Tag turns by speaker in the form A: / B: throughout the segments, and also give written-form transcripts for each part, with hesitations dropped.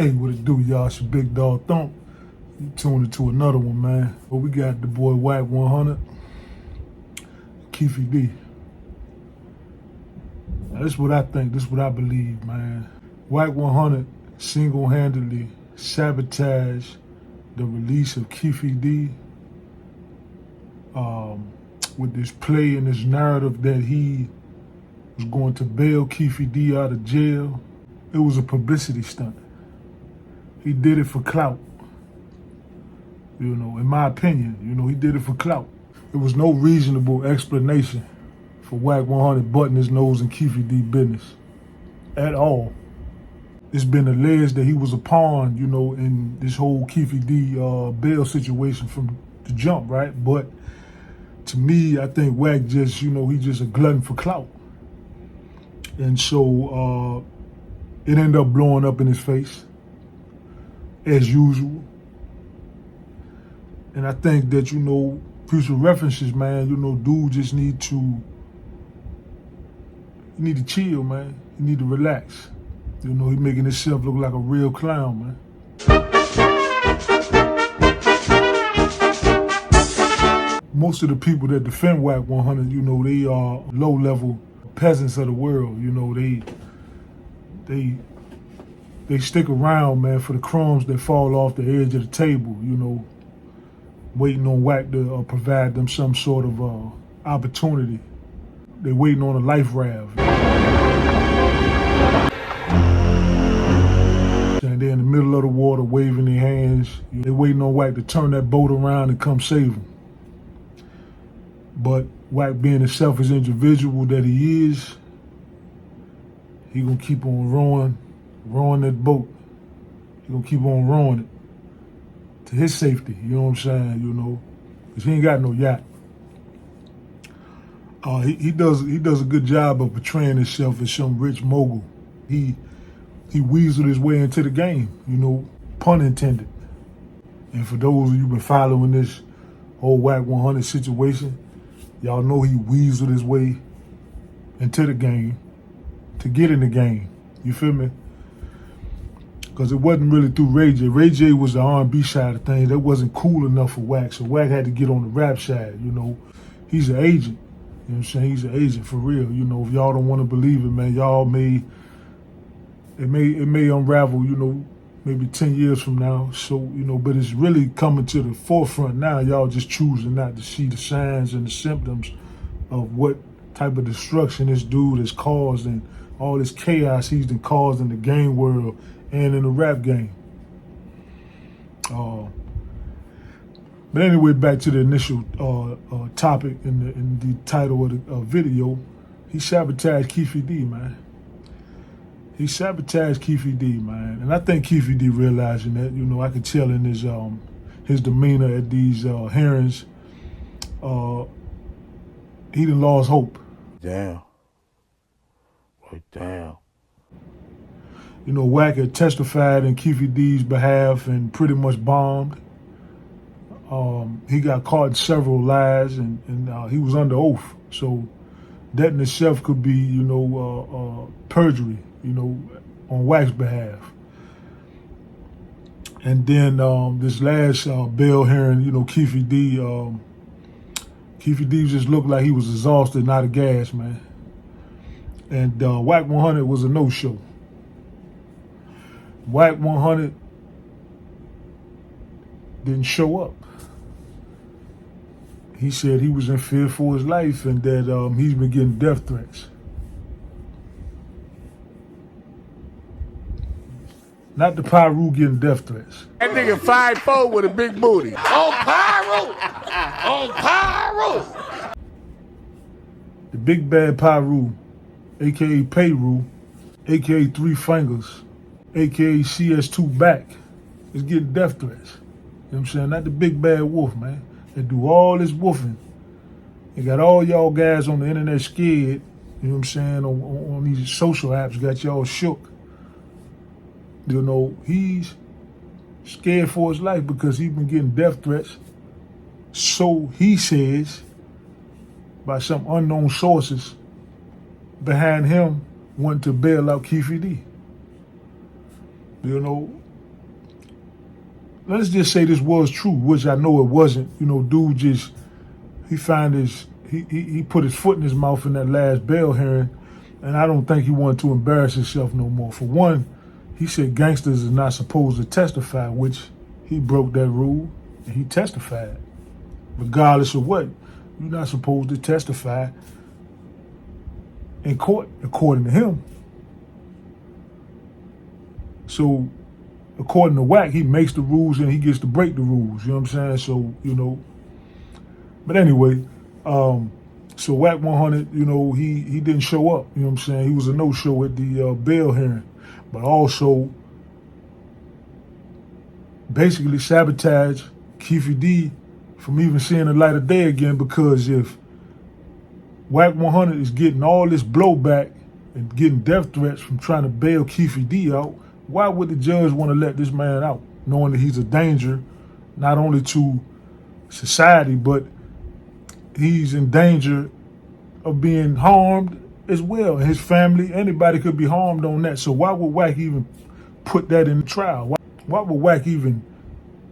A: Hey, what it do, y'all? It's your big dog Thump. You tuned into another one, man. But we got the boy Wack 100, Keefy D. Now, this is what I think, this is what I believe, man. Wack 100 single-handedly sabotaged the release of Keefy D with this play and this narrative that he was going to bail Keefy D out of jail. It was a publicity stunt. He did it for clout. You know, in my opinion, he did it for clout. There was no reasonable explanation for Wack 100 butting his nose in Keefy D business at all. It's been alleged that he was a pawn, in this whole Keefy D bail situation from the jump, right? But to me, I think Wack just, he's just a glutton for clout. And so it ended up blowing up in his face, as usual. And I think that, future references, man, dude just need to chill, man. You need to relax. He making himself look like a real clown, man. Most of the people that defend Wack 100, they are low-level peasants of the world. They stick around, man, for the crumbs that fall off the edge of the table, waiting on Wack to provide them some sort of opportunity. They waiting on a life raft. And they're in the middle of the water waving their hands. They waiting on Wack to turn that boat around and come save them. But Wack, being the selfish individual that he is, he gonna keep on rowing that boat. He gonna keep on rowing it to his safety, you know what I'm saying, because he ain't got no yacht. He does a good job of portraying himself as some rich mogul. He weaseled his way into the game, pun intended. And for those of you been following this whole Wack 100 situation, y'all know he weaseled his way into the game to get in the game. You feel me? Because it wasn't really through Ray J. Ray J was the R&B side of things. That wasn't cool enough for Wack, so Wack had to get on the rap side, He's an agent. You know what I'm saying? He's an agent for real. If y'all don't want to believe it, man, it may unravel, maybe 10 years from now. So, but it's really coming to the forefront now. Y'all just choosing not to see the signs and the symptoms of what type of destruction this dude has caused and all this chaos he's been caused in the game world and in the rap game. But anyway, back to the initial topic in the title of the video. He sabotaged Keefy D, man. He sabotaged Keefy D, man. And I think Keefy D realizing that, I could tell in his demeanor at these hearings, he done lost hope.
B: Damn. Like, damn.
A: Wack had testified in Keefy D's behalf and pretty much bombed. He got caught in several lies and he was under oath. So that in itself could be, perjury, on Wack's behalf. And then this last bail hearing, Keefy D just looked like he was exhausted and out of gas, man. And Wack 100 was a no-show. Wack 100 didn't show up. He said he was in fear for his life and that he's been getting death threats. Not the Pyru getting death threats.
B: That nigga 5'4" with a big booty. On Pyru! On Pyru!
A: The big bad Pyru, a.k.a. Payru, a.k.a. Three Fingers, a.k.a. CS2 Back, is getting death threats. You know what I'm saying? Not the big bad wolf, man. They do all this woofing. They got all y'all guys on the internet scared, you know what I'm saying, on these social apps, got y'all shook. He's scared for his life because he's been getting death threats. So he says, by some unknown sources behind him wanting to bail out Keefy D. let's just say this was true, which I know it wasn't. You know, dude just, he put his foot in his mouth in that last bail hearing, and I don't think he wanted to embarrass himself no more. For one, he said gangsters is not supposed to testify, which he broke that rule, and he testified. Regardless of what, you're not supposed to testify in court, according to him. So, according to Wack, he makes the rules and he gets to break the rules. You know what I'm saying? So, you know. But anyway, so Wack 100, you know, he didn't show up. You know what I'm saying? He was a no-show at the bail hearing. But also, basically sabotage Keefy D from even seeing the light of day again, because if Wack 100 is getting all this blowback and getting death threats from trying to bail Keefy D out, why would the judge want to let this man out, knowing that he's a danger, not only to society, but he's in danger of being harmed as well, and his family, anybody could be harmed on that. So why would Wack even put that in the trial? Why would Wack even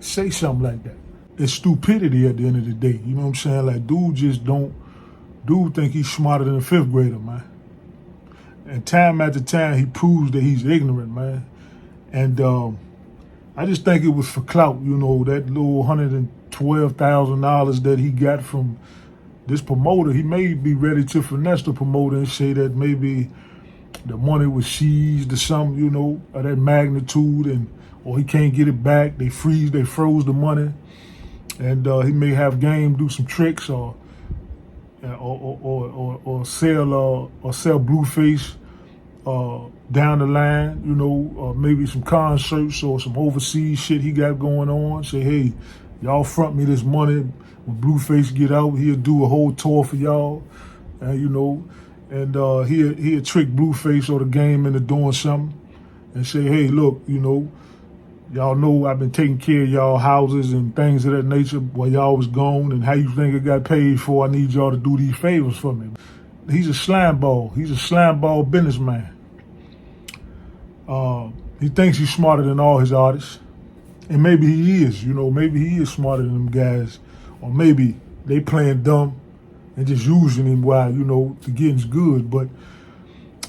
A: say something like that? It's stupidity at the end of the day. You know what I'm saying? Like, dude think he's smarter than a fifth grader, man. And time after time, he proves that he's ignorant, man. And I just think it was for clout, you know, that little $112,000 that he got from this promoter. He may be ready to finesse the promoter and say that maybe the money was seized or something, you know, of that magnitude, and or he can't get it back. They froze the money, and he may have Game do some tricks or sell Blueface down the line, you know, maybe some concerts or some overseas shit he got going on. Say, hey, y'all front me this money. When Blueface get out, he'll do a whole tour for y'all, you know, and he'll trick Blueface or the Game into doing something and say, hey, look, you know, y'all know I've been taking care of y'all houses and things of that nature while y'all was gone, and how you think I got paid for? I need y'all to do these favors for me. He's a slime ball. He's a slime ball businessman. He thinks he's smarter than all his artists. And maybe he is, you know, maybe he is smarter than them guys. Or maybe they playing dumb and just using him while, you know, the getting's good. But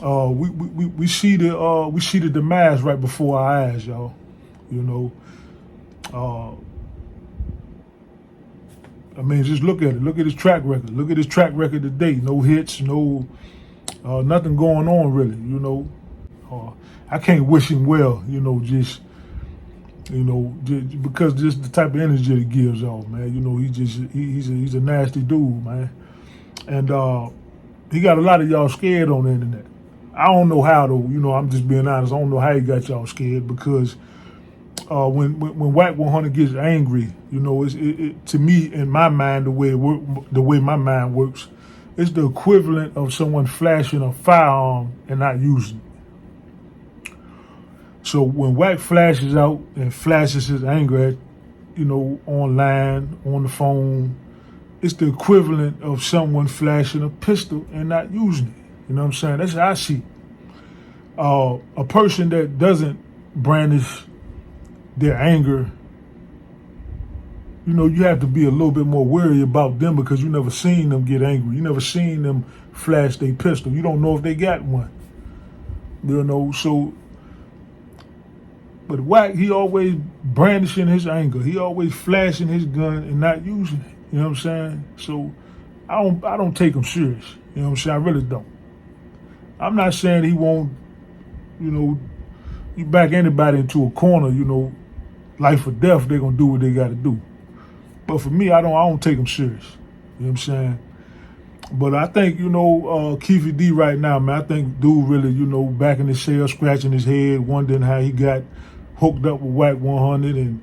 A: we see the demise right before our eyes, y'all. You know, I mean, just look at it. Look at his track record. Look at his track record today. No hits, no nothing going on really. You know, I can't wish him well. You know, just because just the type of energy that he gives off, man. You know, he's a nasty dude, man. And he got a lot of y'all scared on the internet. I don't know how though. You know, I'm just being honest. I don't know how he got y'all scared, because when Wack 100 gets angry, you know, it to me, in my mind, the way my mind works, it's the equivalent of someone flashing a firearm and not using it. So when Wack flashes out and flashes his anger at, you know, online, on the phone, it's the equivalent of someone flashing a pistol and not using it. You know what I'm saying? That's how I see it. A person that doesn't brandish their anger, you know, you have to be a little bit more wary about them, because you never seen them get angry. You never seen them flash their pistol. You don't know if they got one. You know, so, but Wack, he always brandishing his anger. He always flashing his gun and not using it. You know what I'm saying? So I don't take him serious. You know what I'm saying? I really don't. I'm not saying he won't, you know, you back anybody into a corner, you know, life or death, they're gonna do what they gotta do. But for me, I don't take him serious. You know what I'm saying? But I think, you know, Keefy D right now, man, I think dude really, you know, back in his cell, scratching his head, wondering how he got hooked up with Wack 100, and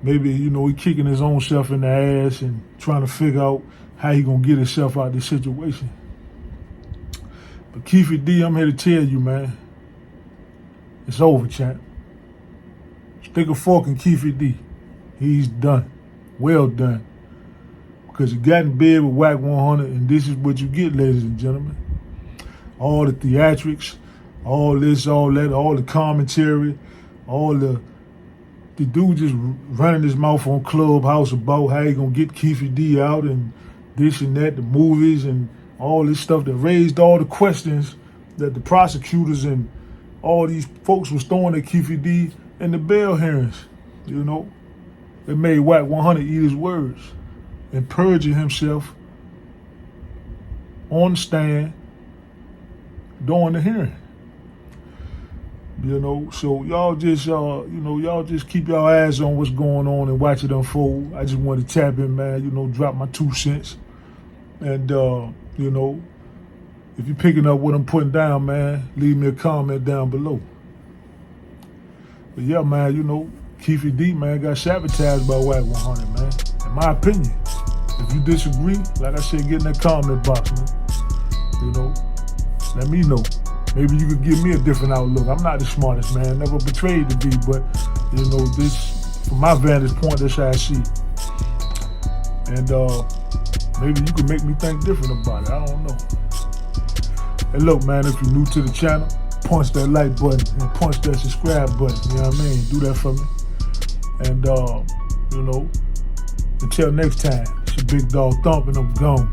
A: maybe, you know, he kicking his own self in the ass and trying to figure out how he gonna get himself out of this situation. But Keefy D, I'm here to tell you, man, it's over, champ. Stick a fork in Keefy D. He's done. Well done. Because you got in bed with Wack 100, and this is what you get, ladies and gentlemen. All the theatrics, all this, all that, all the commentary, all the the dude just running his mouth on Clubhouse about how he gonna get Keefy D out and this and that, the movies and all this stuff that raised all the questions that the prosecutors and all these folks was throwing at Keefy D in the bail hearings, you know. It made Wack 100 eat his words and perjure himself on the stand during the hearing. You know, so y'all just, y'all just keep your eyes on what's going on and watch it unfold. I just want to tap in, man, you know, drop my 2 cents. And, you know, if you're picking up what I'm putting down, man, leave me a comment down below. But yeah, man, you know, Keefy D, man, got sabotaged by Wack 100, man. In my opinion. If you disagree, like I said, get in that comment box, man. You know, let me know. Maybe you could give me a different outlook. I'm not the smartest, man. Never betrayed to be, but, you know, this, from my vantage point, that's how I see it. And maybe you could make me think different about it. I don't know. And look, man, if you're new to the channel, punch that like button and punch that subscribe button. You know what I mean? Do that for me. And, you know, until next time, it's your big dog Thump and I'm gone.